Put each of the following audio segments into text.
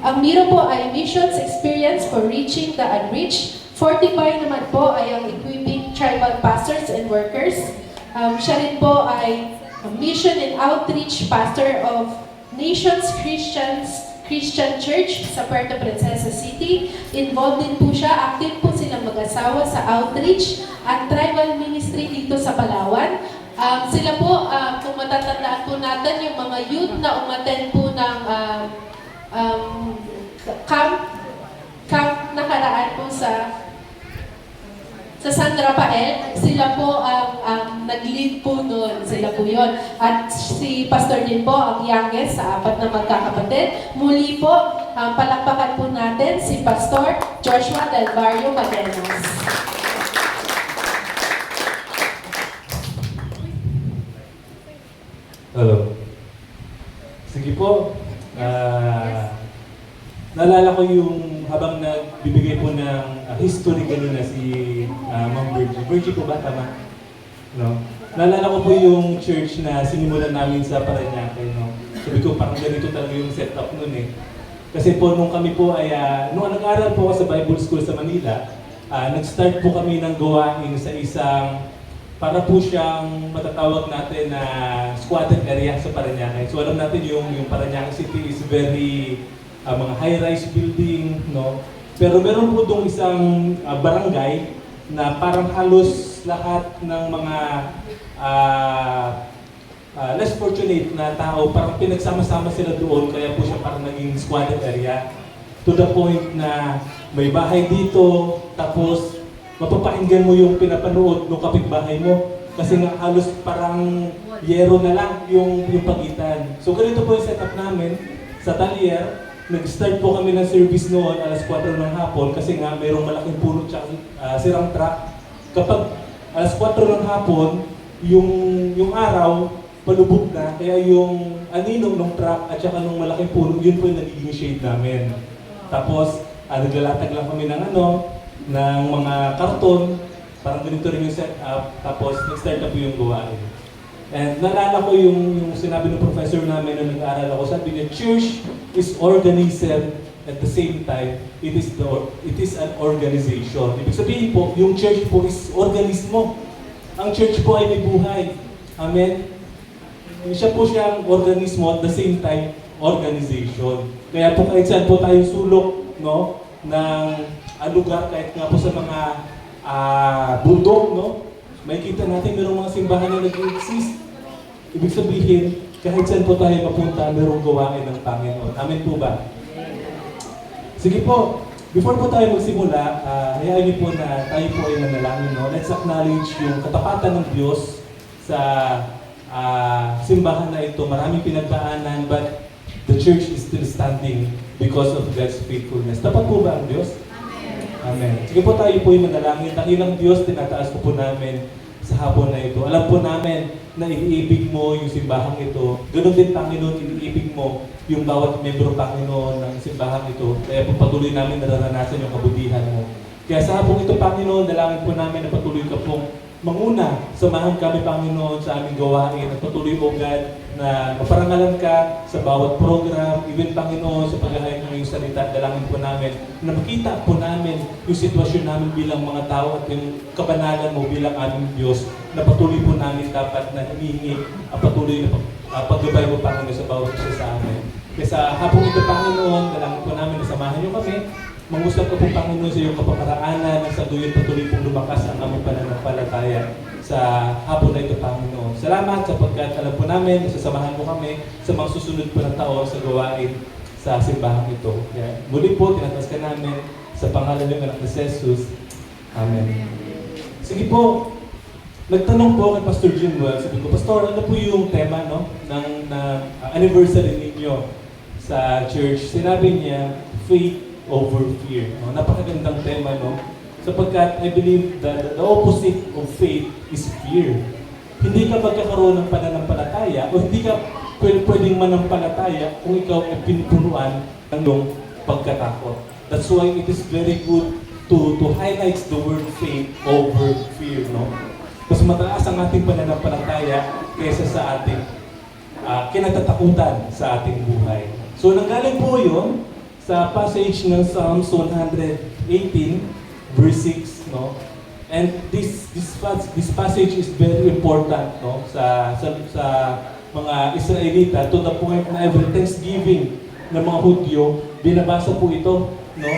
Ang Miro po ay Missions Experience for Reaching the Unreached. Fortify naman po ay ang Equipping Tribal Pastors and Workers. Siya rin po ay Mission and Outreach Pastor of Nations Christian Church sa Puerto Princesa City. Involved din po siya, active po silang mag-asawa sa outreach at tribal ministry dito sa Palawan. Sila po, kung matatandaan po natin, yung mga youth na umattend po ng camp nakaraan po sa San Rafael, sila po ang nag-lead po noon. Sila po yun. At si Pastor din po, ang youngest sa 4 na magkakapatid. Muli po, palakpakan po natin si Pastor Joshua Del Barrio Cadenas. Hello. Sige po. Naalala ko yung habang nagbibigay po ng history kanina si Ma'am Virgie. Virgie po ba? Tama? No? Naalala ko po yung church na sinimulan namin sa Parañaque. No? Sabi ko parang ganito talaga yung setup nun eh. Kasi po nung kami po ay, nung nag-aral po ako sa Bible School sa Manila, nag-start po kami ng gawain sa isang para po siyang matatawag natin na squatted area sa Parañaque. So alam natin yung Parañaque City is very mga high-rise building, no? Pero meron po itong isang barangay na parang halos lahat ng mga less fortunate na tao, parang pinagsama-sama sila doon, kaya po siya parang naging squatted area. To the point na may bahay dito, tapos mapapakinggan mo yung pinapanood ng kapitbahay mo. Kasi nga halos parang yero na lang yung pagitan. So ganito po yung setup namin sa Talier. Nag-start po kami ng service noon alas 4 ng hapon kasi nga mayroong malaking puno at sirang truck. Kapag alas 4 ng hapon, yung araw palubog na, kaya yung aninong ng truck at saka ng malaking puno, yun po yung nagiging shade namin. Tapos, naglalatag lang kami ng ng mga karton, parang ganito rin yung setup, tapos nag-start na po yung gawain. And naalala ko yung sinabi ng professor namin nung nag-aaral ako, sabi niya, church is organism at the same time, it is an organization. Ibig sabihin po, yung church po is organismo. Ang church po ay may buhay. Amen? Siya po siyang organismo at the same time, organization. Kaya po kahit saan po tayong sulok, no, ng lugar, kahit nga po sa mga bundok, no, may kita natin mayroong mga simbahan na nag-exist. Ibig sabihin, kahit saan po tayo mapunta, mayroong gawain ng Panginoon. Amen po ba? Sige po, before po tayo magsimula, hayaan niyo po na tayo po ay nanalangin. No? Let's acknowledge yung katapatan ng Diyos sa simbahan na ito. Maraming pinagdaanan, but the church is still standing because of God's faithfulness. Tapat po ba ang Diyos? Amen. Sige po tayo po yung manalangin. Dakilang Diyos, tinataas ko po namin sa hapon na ito. Alam po namin na iniibig mo yung simbahang ito. Ganun din, Panginoon, iniibig mo yung bawat membro, Panginoon, ng simbahang ito. Kaya po patuloy namin nararanasan yung kabutihan mo. Kaya sa hapong ito, Panginoon, dalangin po namin na patuloy ka pong manguna. Samahan kami, Panginoon, sa aming gawain. At patuloy, O God, na maparangalan ka sa bawat program, even Panginoon, sa paghahayag ng iyong salita, dalangin po namin na makita po namin yung sitwasyon namin bilang mga tao at yung kabanalan mo bilang aming Diyos, na patuloy po namin dapat na hinihingi ang patuloy na paggabay mo, Panginoon, sa bawat isa sa amin. Kaya sa hapong ito, Panginoon, dalangin po namin na samahan niyo kami. Mangusap ko po, Panginoon, sa iyong kapakaraanan na sa duyon patuloy pong lumakas ang aming pananampalataya sa hapon na ito, Panginoon. Salamat sapagkat alam po namin, sasamahan mo kami sa mga susunod po na taon sa gawain sa simbahang ito. Kaya muli po, tinatas ka namin sa pangalan ng anak ni Jesus. Amen. Sige po, nagtanong po kay Pastor Jimwell, sabi ko, Pastor, ano po yung tema ng anniversary ninyo sa church? Sinabi niya, faith over fear. No? Napakagandang tema, no? Sapagkat I believe that the opposite of faith is fear. Hindi ka magkakaroon ng pananampalataya o hindi ka pwedeng manampalataya kung ikaw ay pinupunuan ng pagkatakot. That's why it is very good to highlight the word faith over fear, no? Mas mataas ang ating pananampalataya kaysa sa ating kinatatakutan sa ating buhay. So nanggaling po yun sa passage ng Psalms 118 verse 6, no? And this passage is very important, no, sa mga Israelita, to the point na every Thanksgiving ng mga Hudyo, binabasa po ito, no,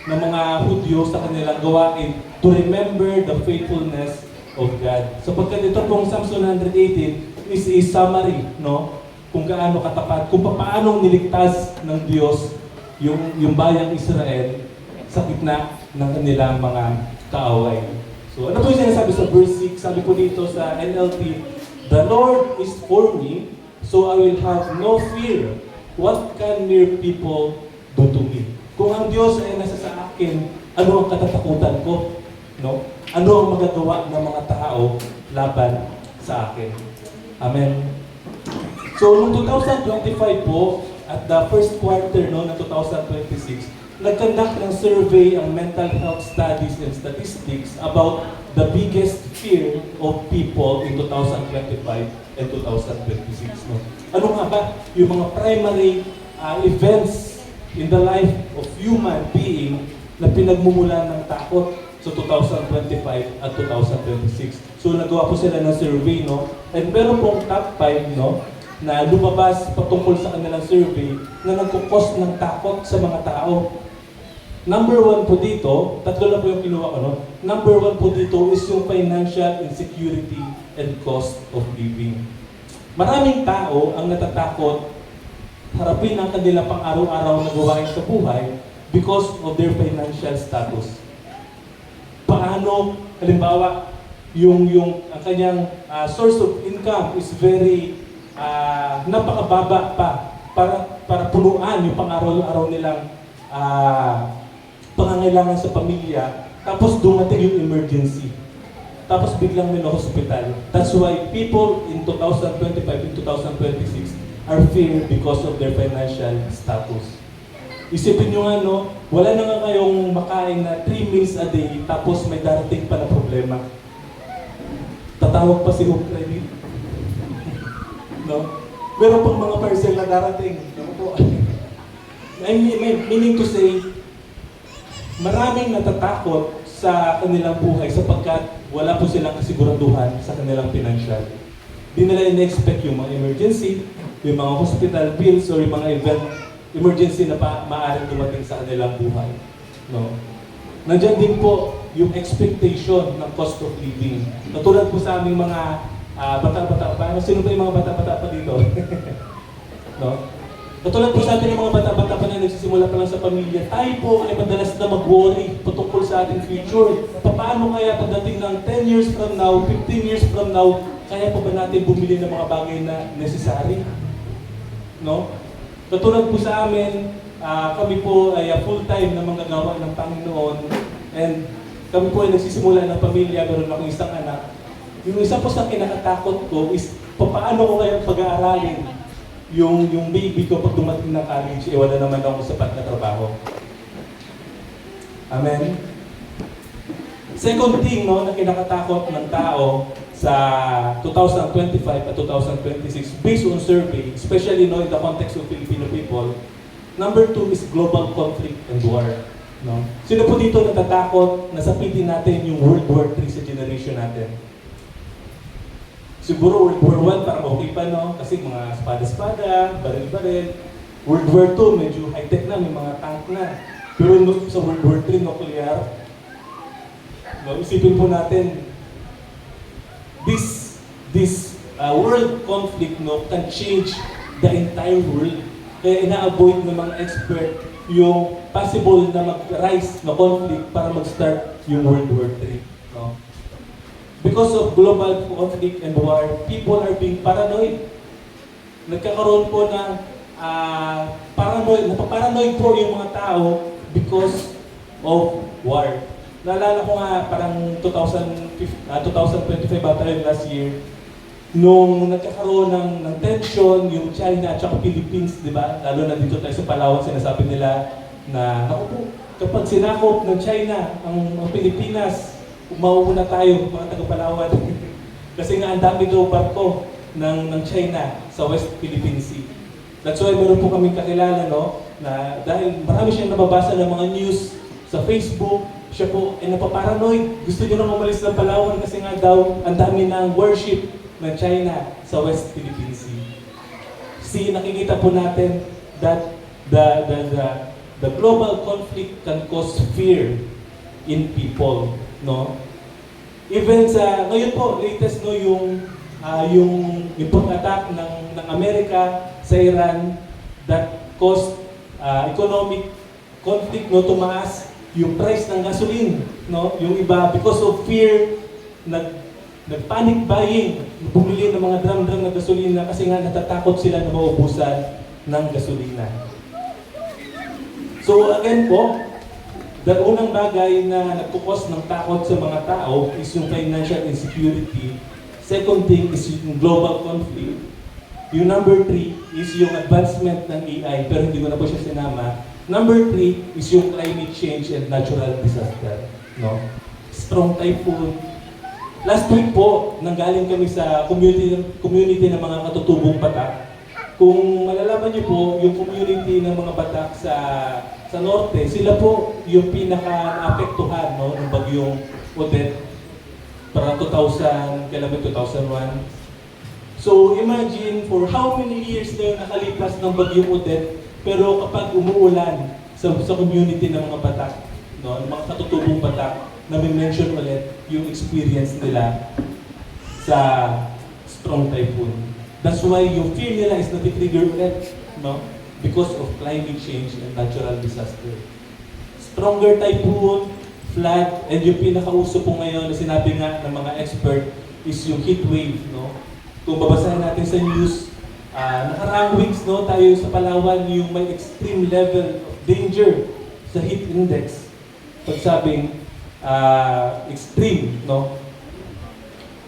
ng mga Hudyo sa kanilang gawain to remember the faithfulness of God. Sapagkat ito pong Psalms 118 is a summary, no, kung gaano katapat, kung paano niligtas ng Diyos yung bayang Israel sa gitna ng kanilang mga kaaway. So ano po yung sinasabi sa verse 6? Sabi po dito sa NLT, "The Lord is for me, so I will have no fear. What can mere people do to me?" Kung ang Diyos ay nasa sa akin, ano ang katatakutan ko? No? Ano ang magagawa ng mga tao laban sa akin? Amen. So noong 2025 po, at the first quarter, no, ng 2026, nag-conduct ng survey ang Mental Health Studies and Statistics about the biggest fear of people in 2025 and 2026. No? Ano nga ba yung mga primary events in the life of human being na pinagmumulan ng takot sa 2025 at 2026? So nagawa po sila ng survey, no? And meron pong top 5, no, na lumabas patungkol sa kanilang survey na nagkukos ng takot sa mga tao. Number 1 po dito, tatlo lang po yung kinuha ko, no? Number 1 po dito is yung financial insecurity and cost of living. Maraming tao ang natatakot harapin ang kanilang pang-araw-araw na gawain sa buhay because of their financial status. Paano, halimbawa, ang kanyang source of income is very napakababa pa para punuan yung pang-araw-araw nilang pangangailangan sa pamilya, tapos dumating yung emergency. Tapos biglang may hospital. That's why people in 2025 and 2026 are feared because of their financial status. Isipin nyo nga, no, wala na nga kayong makain na 3 meals a day, tapos may darating pa na problema. Tatawag pa si home credit. No? Meron pang mga parcel na darating. Meaning to say, maraming natatakot sa kanilang buhay sapagkat wala po silang kasiguraduhan sa kanilang financial. Di nila in-expect yung mga emergency, yung mga hospital bills, or yung mga event emergency na maaaring dumating sa kanilang buhay. No? Nandiyan din po yung expectation ng cost of living. Natulad po sa aming mga bata-bata pa. Sino ba yung mga bata-bata pa dito? No? Katulad po sa atin ng mga bata-bata pa na nagsisimula pa lang sa pamilya, tayo po ay madalas na mag-worry patungkol sa ating future. Paano kaya pagdating ng 10 years from now, 15 years from now, kaya pa ba natin bumili ng mga bagay na necessary? No? Katulad po sa amin, kami po ay full-time na manggagawa ng Panginoon, and kami po ay nagsisimula ng pamilya, meron akong isang anak. Yung isa po sa kinakatakot ko is, paano ko kaya pag-aaralin yung baby ko pag dumating na college, wala naman akong sapat na trabaho. Amen? Second thing, no, na kinakatakot ng tao sa 2025 at 2026, based on survey, especially, no, in the context of Filipino people, number 2 is global conflict and war. No? Sino po dito natatakot na sapitin natin yung World War III sa generation natin? Siguro World War I parang okay pa, no? Kasi mga espada-espada, baril-baril. World War II medyo high-tech na, may mga tank na. Pero sa World War III, nuclear. No, isipin po natin, this world conflict, no, can change the entire world. Kaya ina-avoid ng mga expert yung possible na mag-rise na conflict para mag-start yung World War III. No? Because of global conflict and war, people are being paranoid. Nagkakaroon po ng napaparanoid po yung mga tao because of war. Naalala ko nga parang 2025 ata yung last year, nung nagkakaroon ng tension yung China at saka Philippines, di ba? Lalo na dito tayo sa Palawan, sinasabi nila na, naku po, kapag sinakop ng China ang Pilipinas, mauuna tayo, mga taga-Palawan. Kasi nga ang dami daw barko ng China sa West Philippine Sea. That's why meron po kaming kakilala, no, na dahil marami siyang nababasa ng mga news sa Facebook, siya po ay napaparanoid. Gusto niya nang umalis ng Palawan kasi nga daw ang dami ng worship ng China sa West Philippine Sea. See, nakikita po natin that the global conflict can cause fear in people, no? Even sa ngayon po latest, no, yung pag-attack ng Amerika sa Iran that caused economic conflict, no, tumaas yung price ng gasoline, no? Yung iba because of fear nag-panic buying, bumili ng mga drum-drum na gasolina kasi nga natatakot sila na maubusan ng gasolina. So again po, the unang bagay na nagkukos ng takot sa mga tao is yung financial insecurity. Second thing is yung global conflict. Yung number 3 is yung advancement ng AI, pero hindi ko na po siya sinama. Number 3 is yung climate change and natural disaster. No? Strong typhoon. Last week po, nanggaling kami sa community ng mga katutubong Batak. Kung malalaman niyo po, yung community ng mga Batak sa norte, sila po yung pinaka-apektuhan, no, ng bagyong Odette para 2000, kailan ba 2001. So imagine for how many years na yung nakalipas ng bagyong Odette, pero kapag umuulan sa community ng mga Batak, no, ng mga katutubong Batak, na-mention ulit yung experience nila sa strong typhoon. That's why yung fear nila is nati-trigger ulit, no? Because of climate change and natural disaster. Stronger typhoon, flood, and yung pinakauso po ngayon na sinabi nga ng mga expert is yung heat wave, no? Kung babasahin natin sa news, nakaraang weeks, no, tayo sa Palawan yung may extreme level of danger sa heat index. Pagsabing extreme, no?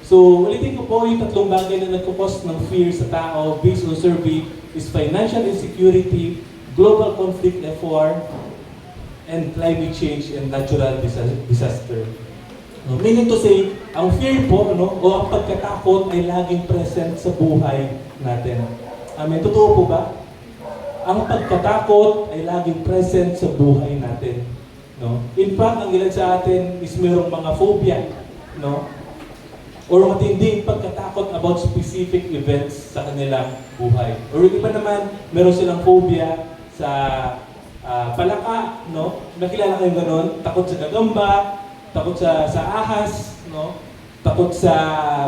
So, ulitin ko po yung tatlong bagay na nagkukos ng fear sa tao based on survey is financial insecurity, global conflict and war, and climate change and natural disaster. No? Meaning to say, ang fear po, no, o ang pagkatakot ay laging present sa buhay natin. Amen. Totoo po ba? Ang pagkatakot ay laging present sa buhay natin. No? In fact, ang ilan sa atin is mayroong mga phobia, no? Or matinding pagkatakot about specific events sa kanilang buhay. Or iba naman, meron silang phobia sa palaka, no? Nakilala kayong ganon? Takot sa gagamba, takot sa ahas, no? Takot sa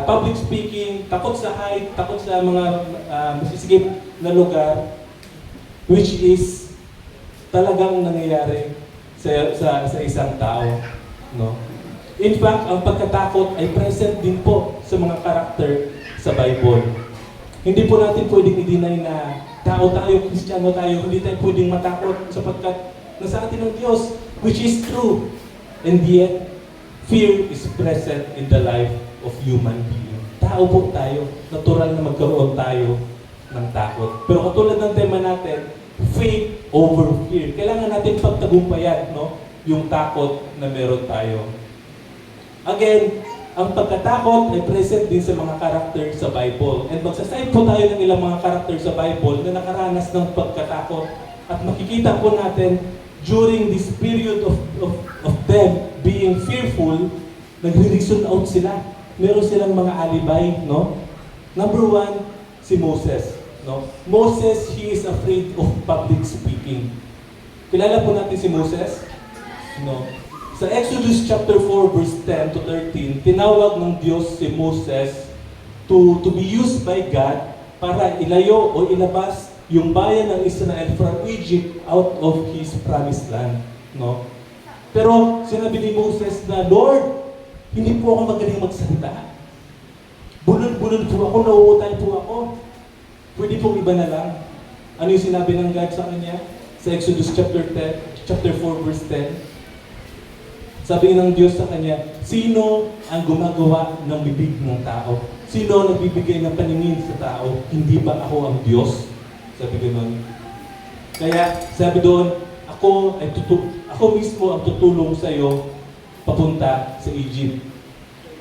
public speaking, takot sa height, takot sa mga masisigip na lugar, which is talagang nangyayari sa isang tao, no? In fact, ang pagkatakot ay present din po sa mga karakter sa Bible. Hindi po natin pwedeng i-deny na tao tayo, Kristiyano tayo, hindi tayo pwedeng matakot sapagkat nasa atin ang Diyos, which is true. And yet, fear is present in the life of human being. Tao po tayo, natural na magkaroon tayo ng takot. Pero katulad ng tema natin, faith over fear. Kailangan natin pagtagumpayan, no, yung takot na meron tayo. Again, ang pagkatakot ay present din sa mga karakter sa Bible. And magsasayad po tayo ng ilang mga karakter sa Bible na nakaranas ng pagkatakot. At makikita po natin, during this period of them being fearful, nagre-reason out sila. Meron silang mga alibay, no? Number 1, si Moses. No? Moses, he is afraid of public speaking. Kilala po natin si Moses? No? Sa Exodus chapter 4 verse 10 to 13, tinawag ng Diyos si Moses to be used by God para ilayo o ilabas yung bayan ng Israel from Egypt out of his promised land. No? Pero sinabi ni Moses na, Lord, hindi po ako magaling magsalita. Bunod-bunod po ako, nauutay po ako. Pwede pong iba na lang. Ano yung sinabi ng God sa kanya? Sa Exodus chapter 4 verse 10. Sabi ng Diyos sa kanya, sino ang gumagawa ng bibig ng tao? Sino ang nagbibigay ng paningin sa tao? Hindi ba ako ang Diyos? Sabi gano'n. Kaya sabi doon, ako mismo ang tutulong sa iyo papunta sa Egypt.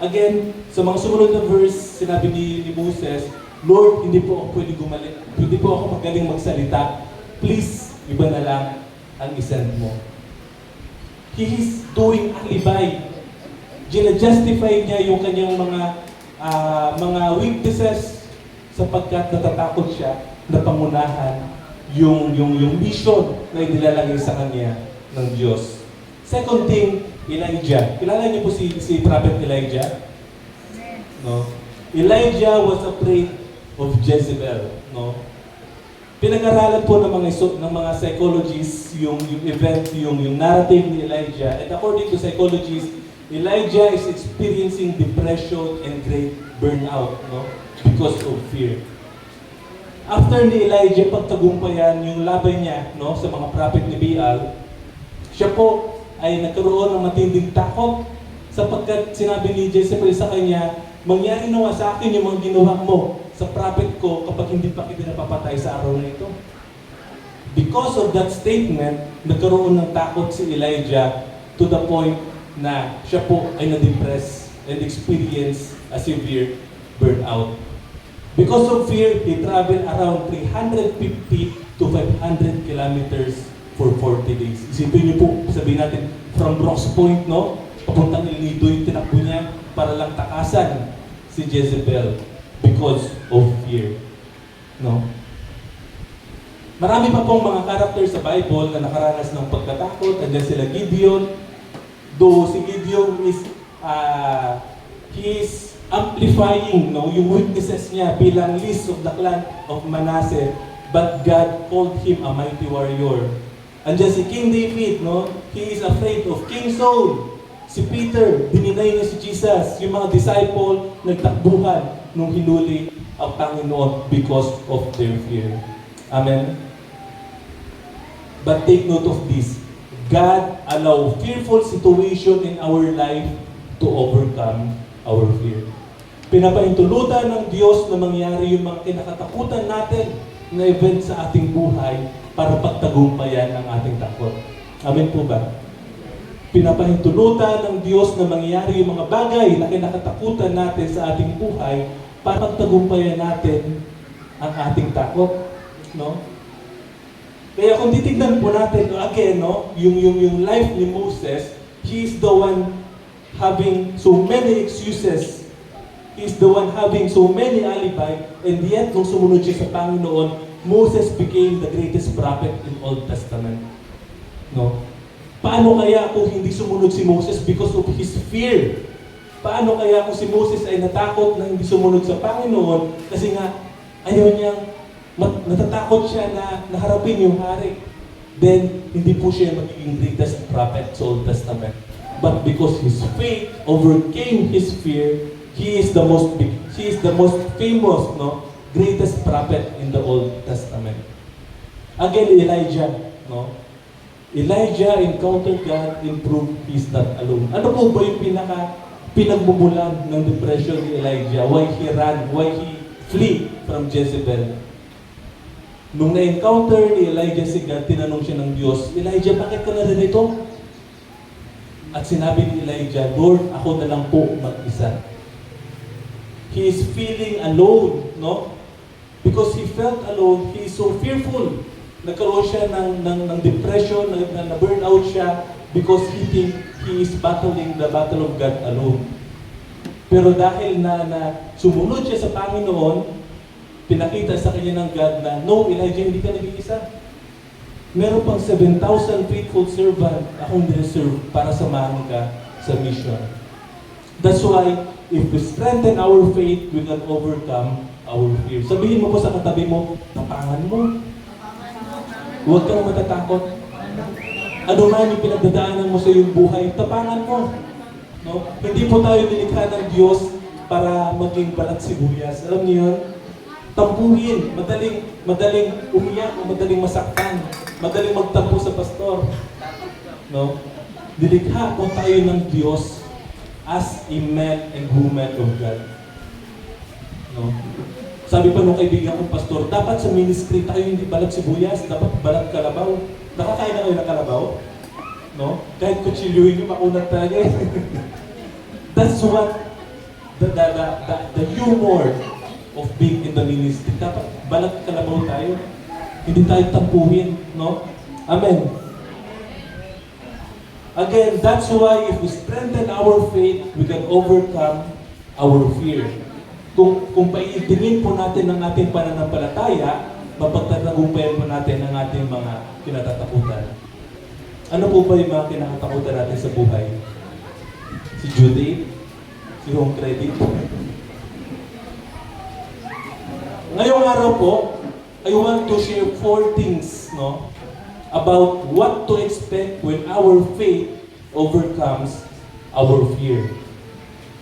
Again, sa mga sumunod na verse, sinabi ni Moses, Lord, hindi po ako pwede gumaling, hindi po ako magaling magsalita. Please, iba na lang ang isend mo. He is doing alibay. Gina-justify niya yung kanyang mga weaknesses sapagkat natatakot siya na pangunahan yung mission na inilalagay sa kanya ng Diyos. Second thing, Elijah. Kilala niyo po si Prophet Elijah? No? Elijah was afraid of Jezebel. No? Pinag-aralan po ng mga psychologists yung event, yung narrative ni Elijah. And according to psychologists, Elijah is experiencing depression and great burnout, no? Because of fear. After ni Elijah pagtagumpayan yung laban niya, no, sa mga prophet ni Baal, siya po ay nagkaroon ng matinding takot sapagkat sinabi ni Jezebel sa kanya, mangyari nawa sa akin yung mga ginawa mo sa prophet ko kapag hindi pa kita napapatay sa araw na ito. Because of that statement, nagkaroon ng takot si Elijah to the point na siya po ay na-depress and experience a severe burnout. Because of fear, he traveled around 350 to 500 kilometers for 40 days. Isipin niyo po, sabihin natin, from Brooks Point, no? Papuntang El Nido yung tinakbo niya para lang takasan si Jezebel because of fear. No? Marami pa pong mga characters sa Bible na nakaranas ng pagkatakot. Andiyan sila Gideon. Though si Gideon is, he is amplifying, no, yung weaknesses niya bilang least of the clan of Manasseh, but God called him a mighty warrior. Andiyan si King David, no? He is afraid of King Saul. Si Peter, dininay niya si Jesus. Yung mga disciple, nagtakbuhan nung hinuli ang Panginoon because of their fear. Amen? But take note of this. God allow fearful situation in our life to overcome our fear. Pinapahintulutan ng Diyos na mangyari yung mga kinakatakutan natin na event sa ating buhay para pagtagumpayan ang ating takot. Amen po ba? Pinapahintulutan ng Diyos na mangyari yung mga bagay na kinakatakutan natin sa ating buhay para pagtagumpayan natin ang ating takot. No? Kaya kung titignan po natin, again, no, yung life ni Moses, he is the one having so many excuses. He is the one having so many alibi, and yet, nung sumunod siya sa Panginoon, Moses became the greatest prophet in Old Testament. No? Paano kaya kung hindi sumunod si Moses because of his fear? Paano kaya kung si Moses ay natakot na hindi sumunod sa Panginoon kasi nga ayaw niyang natatakot siya na naharapin yung hari? Then, hindi po siya magiging greatest prophet sa Old Testament. But because his faith overcame his fear, he is the most famous, no, greatest prophet in the Old Testament. Again, Elijah, no? Elijah encountered God and proved he's not alone. Ano po ba yung pinagmumulan ng depression ni Elijah? Why he ran? Why he flee from Jezebel? Nung na-encounter ni Elijah si God, tinanong siya ng Diyos, Elijah, bakit ka narito? At sinabi ni Elijah, Lord, ako na lang po mag-isa. He is feeling alone, no? Because he felt alone, he is so fearful. Nagkaroon siya ng depression, na-burn out siya because he think he is battling the battle of God alone. Pero dahil na sumunod siya sa Panginoon, pinakita sa kanya ng God na, no, Elijah, hindi ka nag-iisa. Meron pang 7,000 faithful servant akong nireserve para samahan ka sa mission. That's why, if we strengthen our faith, we can overcome our fear. Sabihin mo po sa katabi mo, tapangan mo. Huwag kang matatakot. Ano man yung pinagdadaanan mo sa iyong buhay, tapangan mo. No? Hindi po tayo nilikha ng Diyos para maging balat sibuyas. Alam niyo yun? Tampuhin, madaling umiyak o madaling masaktan, madaling magtampo sa pastor. No? Nilikha po tayo ng Diyos as a man and woman of God. No? Sabi pa nung kaibigan kong pastor, dapat sa ministry tayo hindi balat sibuyas, dapat balat kalabaw. Nakakain na kayo ng kalabaw? No? Kahit kutsilyuhin nyo, makunat tayo. That's what the humor of being in the ministry. Dapat balat kalabaw tayo. Hindi tayo tampuhin, no? Amen. Again, that's why if we strengthen our faith, we can overcome our fear. Kung paiigtingin po natin ang ating pananampalataya, mapagtatagumpayan po natin ang ating mga kinatatakutan. Ano po ba yung mga kinakatakutan natin sa buhay? Si Judy? Si Home Credit? Ngayong araw po, I want to share 4 things, no, about what to expect when our faith overcomes our fear.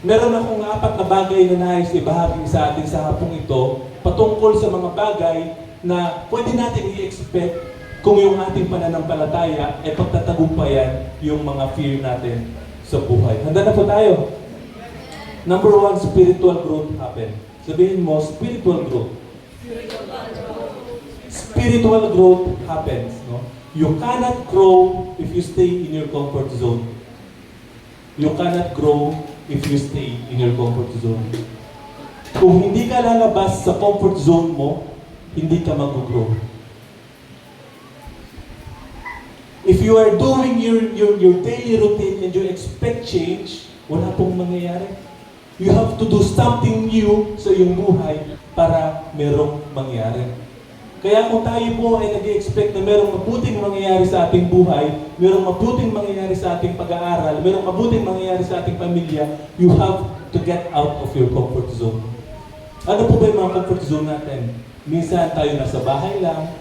Meron akong 4 na bagay na nais ibahagi sa atin sa hapong ito patungkol sa mga bagay na pwede natin i-expect kung yung ating pananampalataya ay pagtatagumpayan yung mga fear natin sa buhay. Handa na po tayo. Number 1, spiritual growth happen. Sabihin mo, spiritual growth. Spiritual growth happens. No? You cannot grow if you stay in your comfort zone. You cannot grow if you stay in your comfort zone. Kung hindi ka lalabas sa comfort zone mo, hindi ka mag-grow. If you are doing your daily routine and you expect change, wala pong mangyayari. You have to do something new sa iyong buhay para merong mangyari. Kaya kung tayo po ay nag-expect na merong mabuting mangyayari sa ating buhay, merong mabuting mangyayari sa ating pag-aaral, merong mabuting mangyayari sa ating pamilya, you have to get out of your comfort zone. Ano po ba yung mga comfort zone natin? Minsan tayo nasa bahay lang.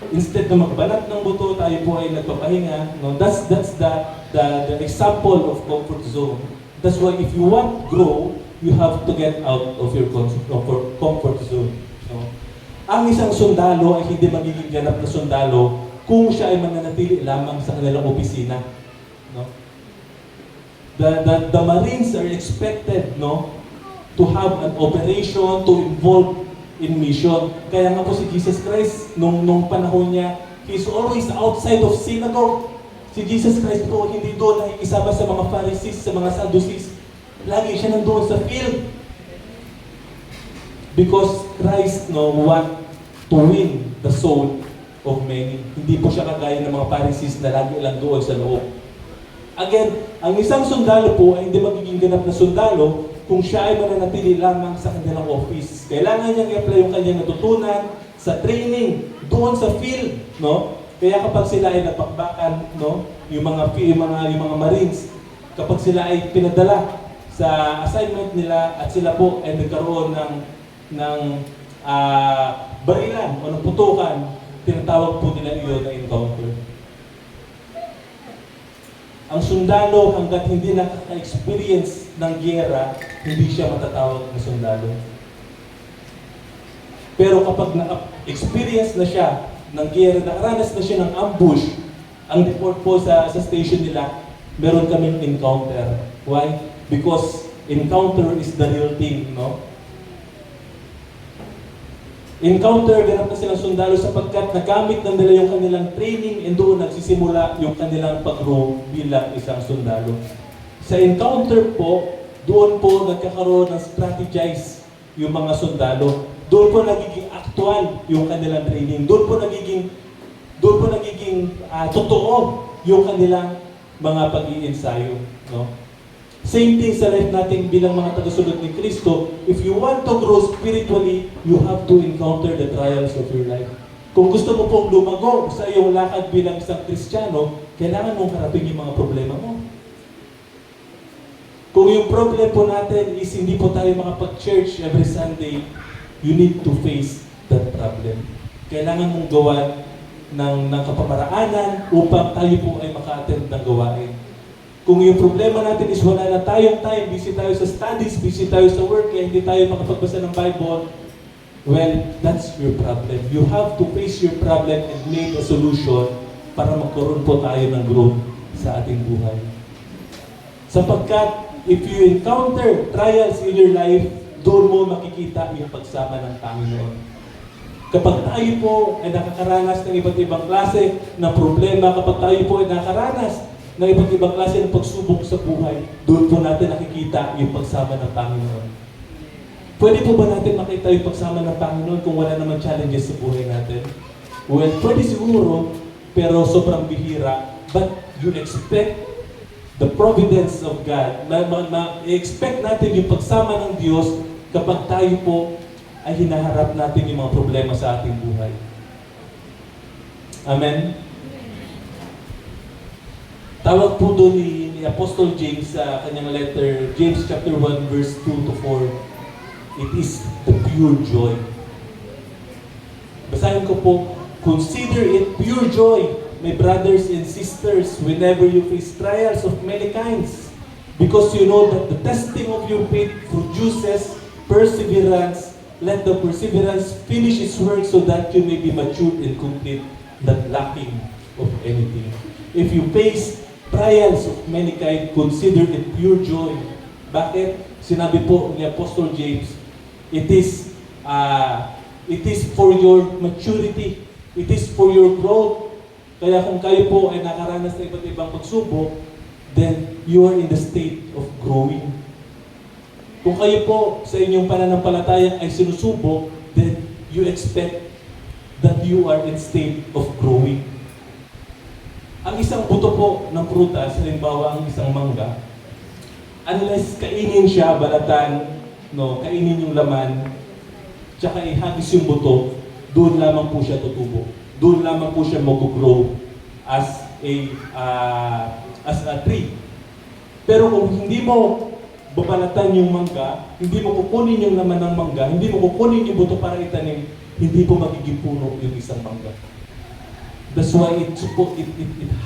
Instead na magbanat ng buto, tayo po ay nagpapahinga. No? That's the example of comfort zone. That's why if you want to grow, you have to get out of your comfort zone. No? Ang isang sundalo ay hindi magiging ganap na sundalo kung siya ay mananatili lamang sa kanilang opisina. No? The Marines are expected, no, to have an operation, to involve in mission. Kaya nga po si Jesus Christ, nung panahon niya, He's always outside of synagogue. Si Jesus Christ po, hindi doon nakikisama sa mga Pharisees, sa mga Sadducees. Lagi siya nandoon sa field. Because Christ, no, want to win the soul of many. Hindi po siya kagaya ng mga Pharisees na lagi lang doon sa loob. Again, ang isang sundalo po ay hindi magiging ganap na sundalo kung siya ay mananatili lamang sa kanilang office. Kailangan niyang i-apply yung kanyang natutunan sa training, doon sa field, no? Kaya kapag sila ay napakbakan, no, yung mga Marines, kapag sila ay pinadala sa assignment nila at sila po ay nagkaroon ng barilan o ng putukan, tinatawag po nila iyon na encounter. Ang sundalo, hanggat hindi nakaka-experience ng giyera, hindi siya matatawag na sundalo. Pero kapag na-experience na siya ng giyera, nakaranas na siya ng ambush, ang report po sa station nila, meron kaming encounter. Why? Because encounter is the real thing, no? Encounter, ganap na silang sundalo sapagkat nagamit na nila yung kanilang training and doon nagsisimula yung kanilang pag-grow bilang isang sundalo. Sa encounter po, doon po nagkakaroon ng strategize yung mga sundalo. Doon po nagiging actual yung kanilang training. Doon po nagiging totoo yung kanilang mga pag-iensayo. No? Same thing sa life natin bilang mga tagasunod ni Kristo. If you want to grow spiritually, you have to encounter the trials of your life. Kung gusto mo pong lumago sa iyong lakad bilang isang Kristiyano, kailangan mong harapin yung mga problema mo. Kung yung problem po natin is hindi po tayo makapag-church every Sunday, you need to face that problem. Kailangan mong gawan ng kapamaraanan upang tayo po ay maka-attend ng gawain. Kung yung problema natin is wala na tayong time, busy tayo sa studies, busy tayo sa work, kaya hindi tayo makapagbasa ng Bible, well, that's your problem. You have to face your problem and make a solution para magkaroon po tayo ng growth sa ating buhay. Sapagkat, if you encounter trials in your life, doon mo makikita yung pagsama ng Panginoon. Kapag tayo po ay nakakaranas ng iba't ibang klase ng problema, kapag tayo po ay nakakaranas ng iba't ibang klase ng pagsubok sa buhay, doon po natin nakikita yung pagsama ng Panginoon. Pwede po ba natin makita yung pagsama ng Panginoon kung wala naman challenges sa buhay natin? Well, pwede siguro, pero sobrang bihira. But you expect the providence of God. I-expect natin yung pagsama ng Diyos kapag tayo po ay hinaharap natin yung mga problema sa ating buhay. Amen? Tawag po doon ni Apostle James sa kanyang letter, James chapter 1 verse 2 to 4. It is the pure joy. Basahin ko po, consider it pure joy, my brothers and sisters, whenever you face trials of many kinds, because you know that the testing of your faith produces perseverance. Let the perseverance finish its work so that you may be mature and complete, not lacking of anything. If you face trials of many kinds, consider it pure joy. Bakit? Sinabi po ni Apostle James, it is for your maturity. It is for your growth. Kaya kung kayo po ay nakaranas ng iba't ibang pagsubok, then you are in the state of growing. Kung kayo po sa inyong pananampalataya ay sinusubok, then you expect that you are in state of growing. Ang isang buto po ng prutas, halimbawa ang isang mangga, unless kainin siya, balatan, kainin yung laman, tsaka ihagis yung buto, doon lamang po siya tutubo. Doon lamang po siya mag-grow as a tree. Pero kung hindi mo babalatan yung mangga, hindi mo kukunin yung laman ng mangga, hindi mo kukunin yung buto para itanim, hindi po magiging puno yung isang mangga. That's why it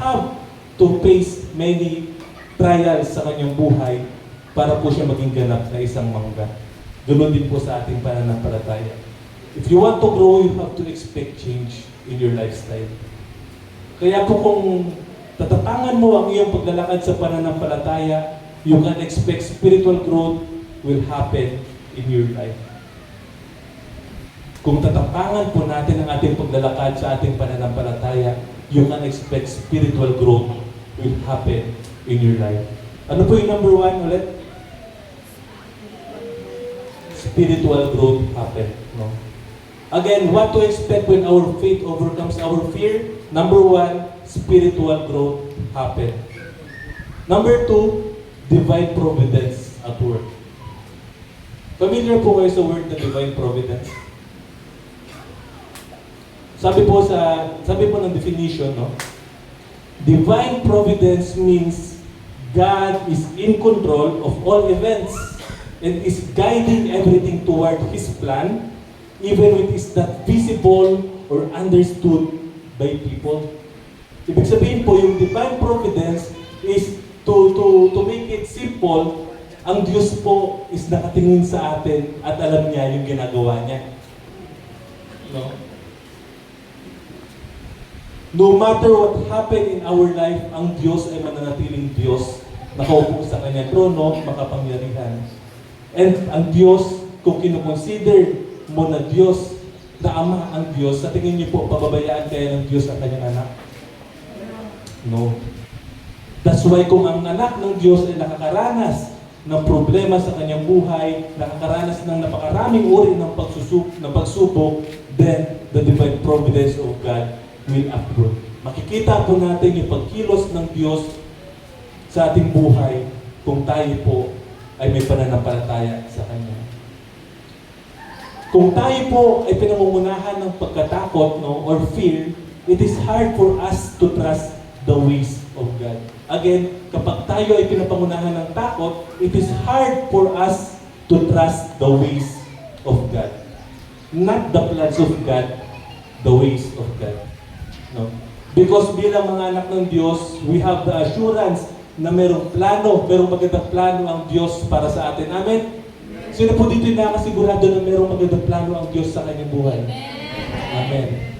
have to face many trials sa kanyang buhay para po siya maging ganap na isang mangga. Ganoon din po sa ating pananampalataya. If you want to grow, you have to expect change in your lifestyle. Kaya po kung tatatangan mo ang iyong paglalakad sa pananampalataya, you can expect spiritual growth will happen in your life. Kung tatapangan po natin ang ating paglalakad sa ating pananampalataya, you can expect spiritual growth will happen in your life. Ano po yung number 1 ulit? Spiritual growth happen. No? Again, what to expect when our faith overcomes our fear? Number 1, spiritual growth happen. Number 2, divine providence at work. Familiar po kayo sa word na divine providence? Sabi po ng definition, no? Divine providence means God is in control of all events and is guiding everything toward His plan, even when it is not visible or understood by people. Ibig sabihin po, yung divine providence is to make it simple, ang Diyos po is nakatingin sa atin at alam niya yung ginagawa niya. No? No matter what happened in our life, ang Diyos ay mananatiling Diyos. Nakaupo sa kanyang trono, makapangyarihan. And ang Diyos, kung kinukonsider mo na Diyos, na Ama ang Diyos, sa tingin niyo po, pababayaan kaya ng Diyos ang kanyang anak? No. That's why kung ang anak ng Diyos ay nakakaranas ng problema sa kanyang buhay, nakakaranas ng napakaraming uri ng pagsubok, then the divine providence of God will approve. Makikita po natin yung pagkilos ng Diyos sa ating buhay kung tayo po ay may pananampalataya sa Kanya. Kung tayo po ay pinangungunahan ng pagkatakot, or fear, it is hard for us to trust the ways of God. Again, kapag tayo ay pinapangunahan ng takot, it is hard for us to trust the ways of God. Not the plans of God, the ways of God. No? Because bilang mga anak ng Diyos, we have the assurance na merong magandang plano ang Diyos para sa atin. Amen? Sino po dito yung nakasigurado na merong magandang plano ang Diyos sa kanyang buhay? Amen.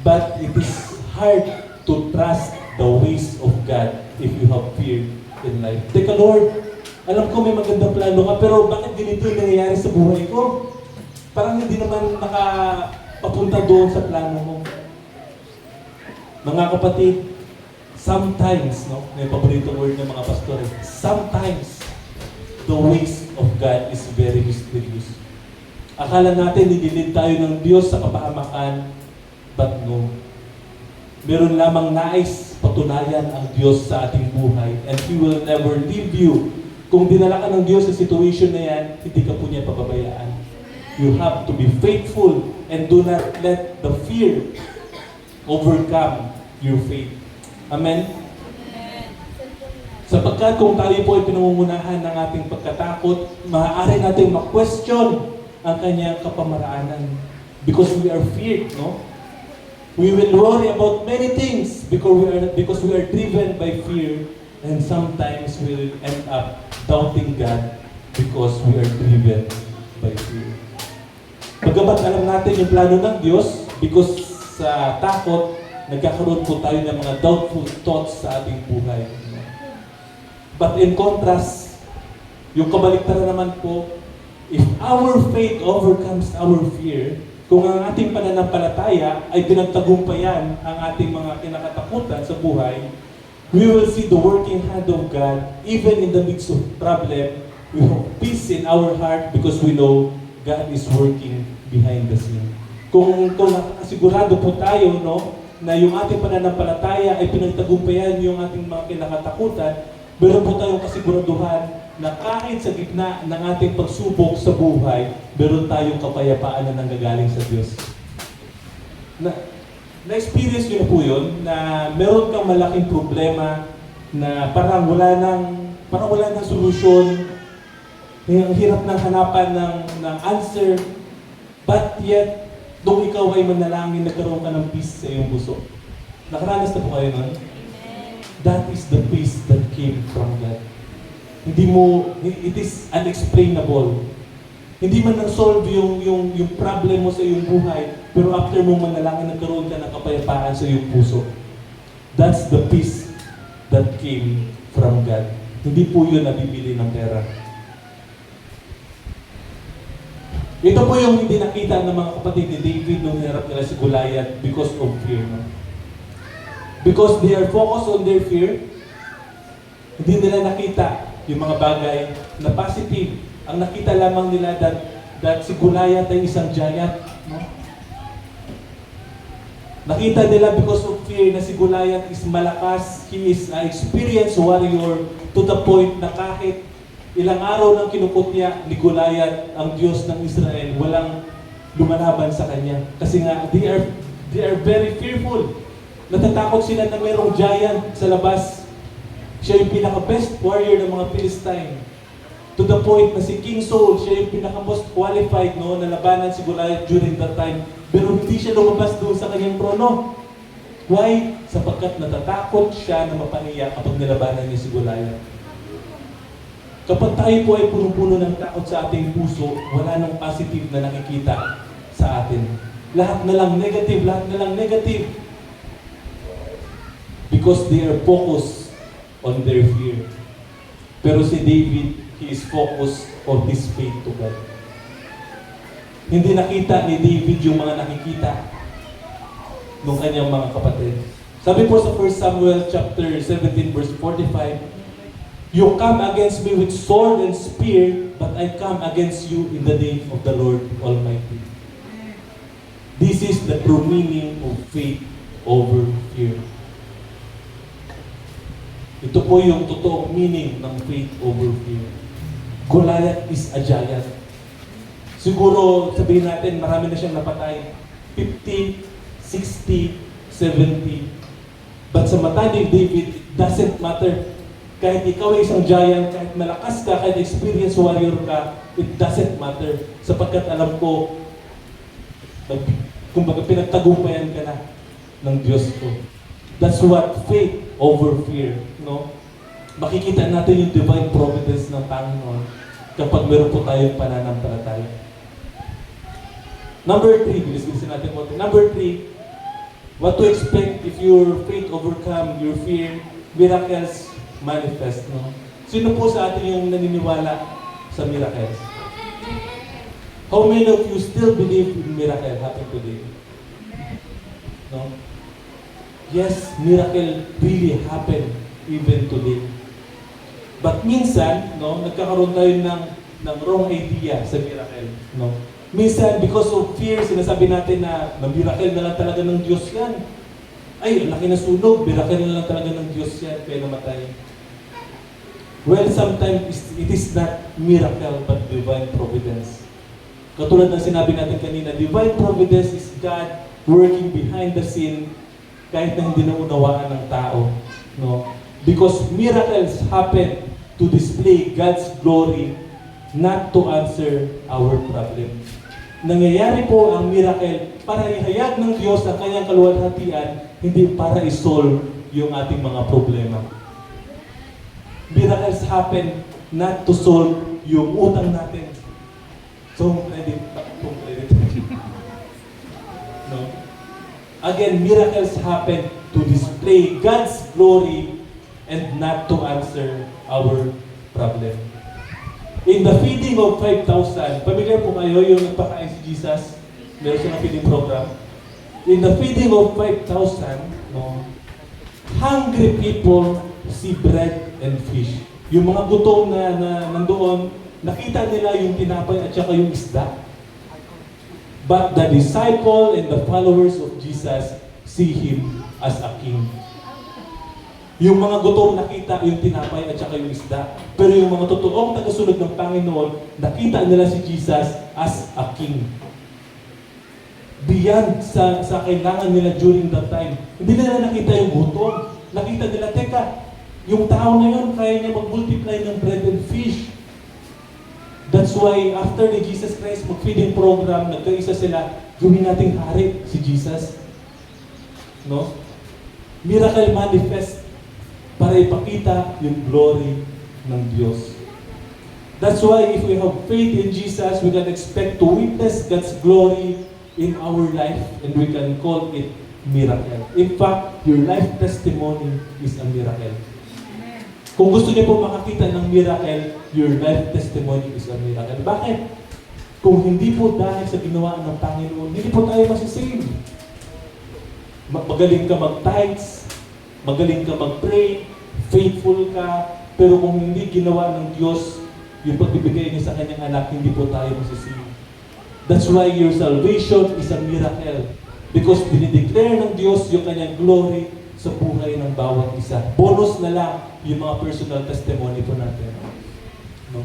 But it is hard to trust the ways of God if you have fear in life. Teka Lord, alam ko may magandang plano ka, pero bakit ganito yung nangyayari sa buhay ko? Parang hindi naman nakapapunta doon sa plano mo. Mga kapatid, sometimes, may paboritong word ng mga pastor, sometimes, the ways of God is very mysterious. Akala natin nililid tayo ng Diyos sa kapahamakan, but no. Meron lamang nais patunayan ang Diyos sa ating buhay, and He will never leave you. Kung dinala ka ng Diyos sa situation na yan, hindi ka po niya pababayaan. You have to be faithful and do not let the fear overcome your faith. Amen? Sapagkat kung tayo po ay pinangungunahan ng ating pagkatakot, maaari natin ma-question ang kanyang kapamaraanan. Because we are feared, no? We will worry about many things because we are driven by fear, and sometimes we will end up doubting God because we are driven by fear. Pagkabat alam natin yung plano ng Diyos, because sa takot, nagkakaroon po tayo ng mga doubtful thoughts sa ating buhay. But in contrast, yung kabaliktaran naman po, if our faith overcomes our fear, kung ang ating pananampalataya ay pinagtagumpayan ang ating mga kinakatakutan sa buhay, we will see the working hand of God even in the midst of problem. We have peace in our heart because we know God is working behind the scene. Kung nakasigurado po tayo, no, na yung ating pananampalataya ay pinagtagumpayan yung ating mga kinakatakutan, meron po tayong kasiguraduhan na kahit sa gitna ng ating pagsubok sa buhay, meron tayong kapayapaan na nanggagaling sa Diyos. Na-experience nyo na po yun, na meron kang malaking problema na parang wala nang solusyon, ang hirap ng hanapan ng answer, but yet, nung ikaw ay manalangin, nagkaroon ka ng peace sa iyong puso. Nakaranas na po kayo nun? That is the peace that came from God. It is unexplainable. Hindi man na-solve yung problem mo sa iyong buhay, pero after mong manalangin, nagkaroon ka ng kapayapaan sa iyong puso. That's the peace that came from God. Hindi po yun nabibili ng pera. Ito po yung hindi nakita ng mga kapatid ni David nung hinarap nila si Goliath because of fear. No? Because they are focused on their fear, hindi nila nakita yung mga bagay na positive. Ang nakita lamang nila that si Goliath ay isang giant. No? Nakita nila because of fear na si Goliath is malakas, he is an experienced warrior to the point na kahit ilang araw nang kinukot niya ni Goliath ang Diyos ng Israel, walang lumalaban sa kanya. Kasi nga, they are very fearful. Natatakot sila na mayroong giant sa labas. Siya yung pinaka-best warrior ng mga Philistine. To the point na si King Saul, siya yung pinaka-most qualified na labanan si Goliath during that time. Pero hindi siya lumabas doon sa kanyang trono. Why? Sapagkat natatakot siya na mapahiya kapag nilabanan niya si Goliath. Kapag tayo po ay puno-puno ng takot sa ating puso, wala nang positive na nakikita sa atin. Lahat na lang negative. Because they are focused on their fear. Pero si David, he is focused on his faith to God. Hindi nakita ni David yung mga nakikita ng kanyang mga kapatid. Sabi po sa 1 Samuel chapter 17 verse 45, "You come against me with sword and spear, but I come against you in the name of the Lord Almighty." This is the true meaning of faith over fear. Ito po yung totoong meaning ng faith over fear. Goliath is a giant. Siguro sabihin natin marami na siyang napatay. 50, 60, 70. But sa mata ni David, it doesn't matter. Kahit ikaw ay isang giant, kahit malakas ka, kahit experienced warrior ka, it doesn't matter. Sapagkat alam ko, kumbaga pinagtagumpayan ka na ng Diyos ko. That's what faith over fear, no? Makikita natin yung divine providence ng Panginoon kapag meron po tayong pananampalataya. Number 3, bilis-bilisin natin po. Number 3, what to expect if your faith overcome your fear, miracles manifest, no? Sino po sa atin yung naniniwala sa miracles? How many of you still believe in miracle happen today? No? Yes, miracle really happen even today. But minsan, no, nagkakaroon tayo ng wrong idea sa miracle, no? Minsan, because of fear, sinasabi natin na miracle na lang talaga ng Diyos yan. Ay, laki na sunog, miracle na lang talaga ng Diyos yan, kaya namatay. Well, sometimes it is not miracle, but divine providence. Katulad ng sinabi natin kanina, divine providence is God working behind the scene kahit na hindi naunawaan ng tao. No? Because miracles happen to display God's glory, not to answer our problem. Nangyayari po ang miracle para ihayag ng Diyos ang kanyang kaluwalhatian, hindi para isolve yung ating mga problema. Miracles happen not to solve yung utang natin. So, credit. No? Again, miracles happen to display God's glory and not to answer our problem. In the feeding of 5,000, familiar po kayo yung nagpakain si Jesus? Meron siyang feeding program. In the feeding of 5,000, no, hungry people see bread and fish. Yung mga gutom na nandoon, nakita nila yung tinapay at saka yung isda. But the disciple and the followers of Jesus see Him as a king. Yung mga gutom nakita yung tinapay at saka yung isda. Pero yung mga totoong tagasunod ng Panginoon, nakita nila si Jesus as a king. Beyond sa kailangan nila during that time. Hindi nila nakita yung gutom. Nakita nila, teka, yung tao na yun, kaya niya mag-multiply ng bread and fish. That's why after ni Jesus Christ mag-feeding program, nagkaisa sila, gawin nating hari si Jesus. No? Miracle manifest para ipakita yung glory ng Diyos. That's why if we have faith in Jesus, we can expect to witness God's glory in our life and we can call it miracle. In fact, your life testimony is a miracle. Kung gusto niyo po makakita ng miracle, your life testimony is a miracle. Bakit? Kung hindi po dahil sa ginawa ng Panginoon, hindi po tayo masisave. Magaling ka mag-tithes, magaling ka mag-pray, faithful ka, pero kung hindi ginawa ng Diyos yung pagbibigay niya sa kanyang anak, hindi po tayo masisave. That's why your salvation is a miracle. Because dinideclare ng Diyos yung kanyang glory sa buhay ng bawat isa. Bonus na lang yung mga personal testimony po natin. No?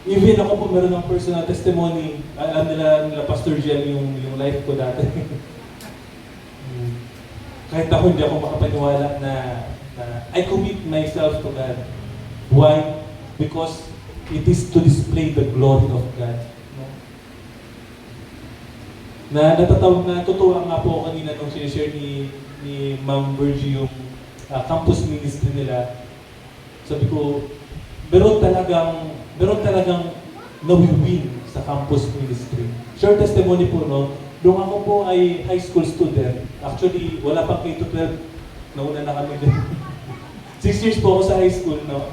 Even ako po meron ng personal testimony. Alam nila Pastor Jen yung life ko dati. Kahit ako hindi ako makapaniwala na I commit myself to God. Why? Because it is to display the glory of God. No? Natutuwa nga po kanina nung sinishare ni Ma'am Virgie yung campus ministry nila. Sabi ko, meron talagang nawi-win sa campus ministry. Short testimony po, no? Nung ako po ay high school student, actually, wala pang K-12, nauna na kami din. 6 years po ako sa high school, no?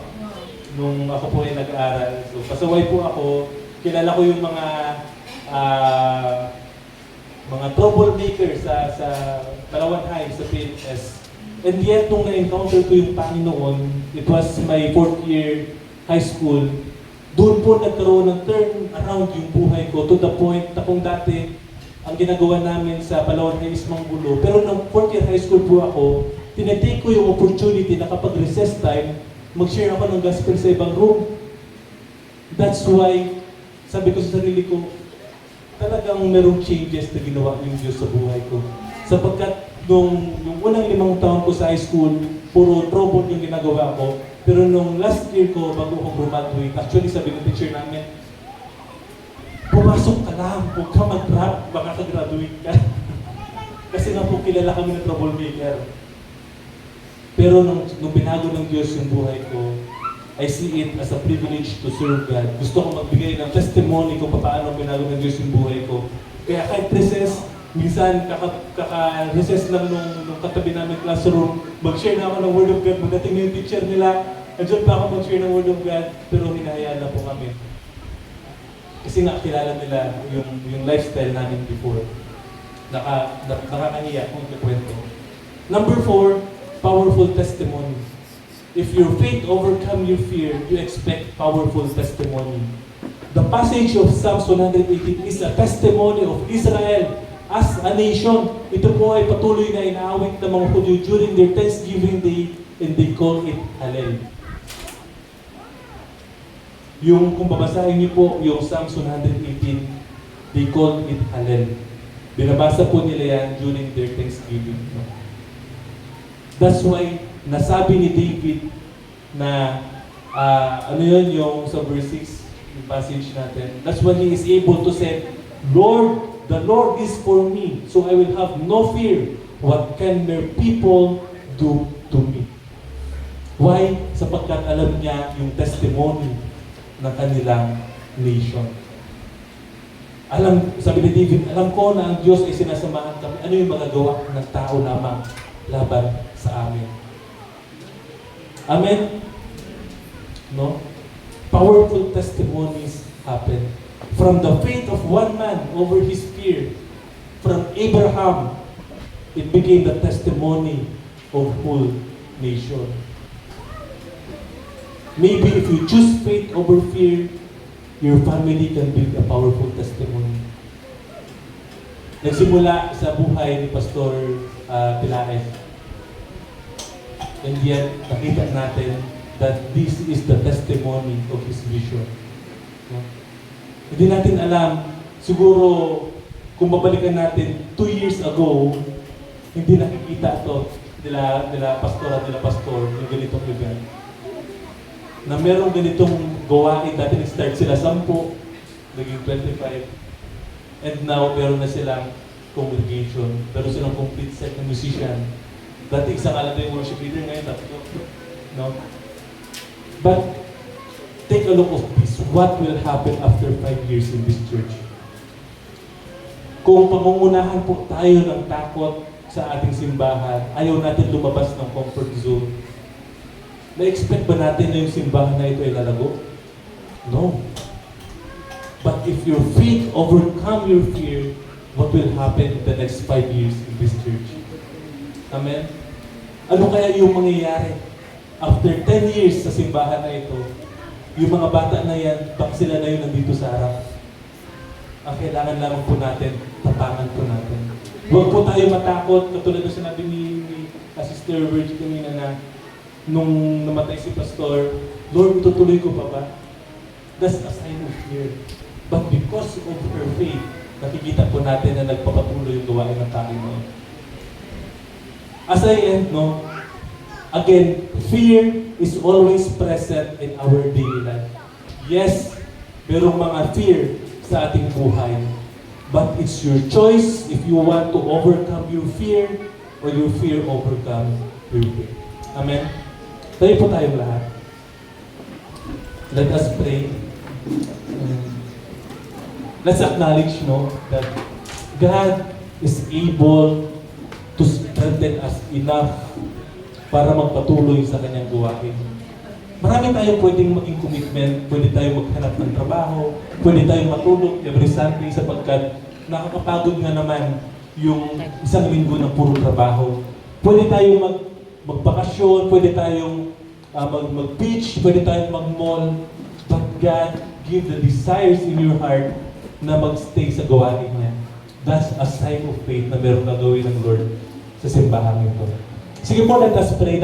Nung ako po ay nag-aaral. So, pasaway po ako, kilala ko yung mga troublemakers sa Palawan High, sa PNS. And yet, nung na-encounter ko yung Panginoon, it was my 4th year high school, doon po nagkaroon ng turn around yung buhay ko to the point na kung dati, ang ginagawa namin sa Palawan High is manggulo. Pero nung 4th year high school po ako, tinatake ko yung opportunity na kapag recess time, mag-share ako ng gospel sa ibang room. That's why, sabi ko sa sarili ko, talagang merong changes na ginawa yung Diyos sa buhay ko. Sapagkat nung unang 5 taon ko sa high school, puro trouble yung ginagawa ko. Pero nung last year ko, bago ako graduate, actually sabi ng teacher namin, pumasok ka lang, huwag ka mag-rap, baka ka-graduate ka. Kasi nga po kilala kami ng troublemaker. Pero nung binago ng Diyos yung buhay ko, I see it as a privilege to serve God. Gusto ko magbigay ng testimony kung paano binago ng Diyos yung buhay ko. Kaya kahit recess, minsan kaka-recess lang nung katabi namin classroom, mag-share na ako ng Word of God, magdating na yung teacher nila, nandiyan pa ako mag-share ng Word of God, pero hinahayaan na po kami. Kasi nga kilala nila yung lifestyle namin before. Nakakahiya kung ikwento. Number 4, powerful testimony. If your faith overcome your fear, you expect powerful testimony. The passage of Psalms 118 is a testimony of Israel as a nation. Ito po ay patuloy na inaawit ng mga Hudyo during their Thanksgiving Day, and they call it Hallel. Kung babasahin niyo po yung Psalms 118, they call it Hallel. Binabasa po nila yan during their Thanksgiving. That's why nasabi ni David na ano yun yung sa verse 6, yung passage natin. That's when he is able to say, Lord, the Lord is for me, so I will have no fear. What can mere people do to me? Why? Sapagkat alam niya yung testimony ng kanilang nation. Sabi ni David, alam ko na ang Diyos ay sinasamahan kami. Ano yung magagawa ng tao lamang laban sa amin? Amen? No? Powerful testimonies happen. From the faith of one man over his fear, from Abraham, it became the testimony of whole nation. Maybe if you choose faith over fear, your family can build a powerful testimony. Nagsimula sa buhay ni Pastor Pilares. And yet, nakita natin that this is the testimony of his vision. No? Hindi natin alam, siguro, kung babalikan natin 2 years ago, hindi nakikita ito nila pastor, yung ganitong lugar. Na merong ganitong gawain, dati nag-start sila 10, naging 25, and now meron na silang congregation, meron silang complete set ng musician. Dati isang alam yung worship leader, ngayon tatlo. No? But, take a look of this. What will happen after 5 years in this church? Kung pangungunahan po tayo ng takot sa ating simbahan, ayaw natin lumabas ng comfort zone, na-expect ba natin na yung simbahan na ito ay lalago? No. But if your faith overcome your fear, what will happen in the next 5 years in this church? Amen? Ano kaya yung mangyayari? After 10 years sa simbahan na ito, yung mga bata na yan, baka sila na yun nandito sa harap. Ang kailangan lamang po natin, tapangan po natin. Huwag po tayo matakot, katulad na sinabi ni Sister Virgie kanina na nung namatay si Pastor, Lord, tutuloy ko pa ba? That's a sign of fear. But because of her faith, nakikita po natin na nagpapatuloy yung gawain ng tao mo. As I end, no, again, fear is always present in our daily life. Yes, merong mga fear sa ating buhay. But it's your choice if you want to overcome your fear or your fear overcome your fear. Amen? Tayo po tayong lahat. Let us pray. Let's acknowledge, no, that God is able to strengthen us enough para magpatuloy sa kanyang gawain. Marami tayong pwedeng maging commitment, pwede tayong maghanap ng trabaho, pwede tayong matulog every Sunday sapagkat nakakapagod nga naman yung isang linggo ng puro trabaho. Pwede tayong magbakasyon, pwede tayong mag-beach, pwede tayong mag-mall, but God give the desires in your heart na magstay sa gawain niya. That's a sign of faith na meron gagawin ng Lord sa simbahan ito. Sige po, let us pray.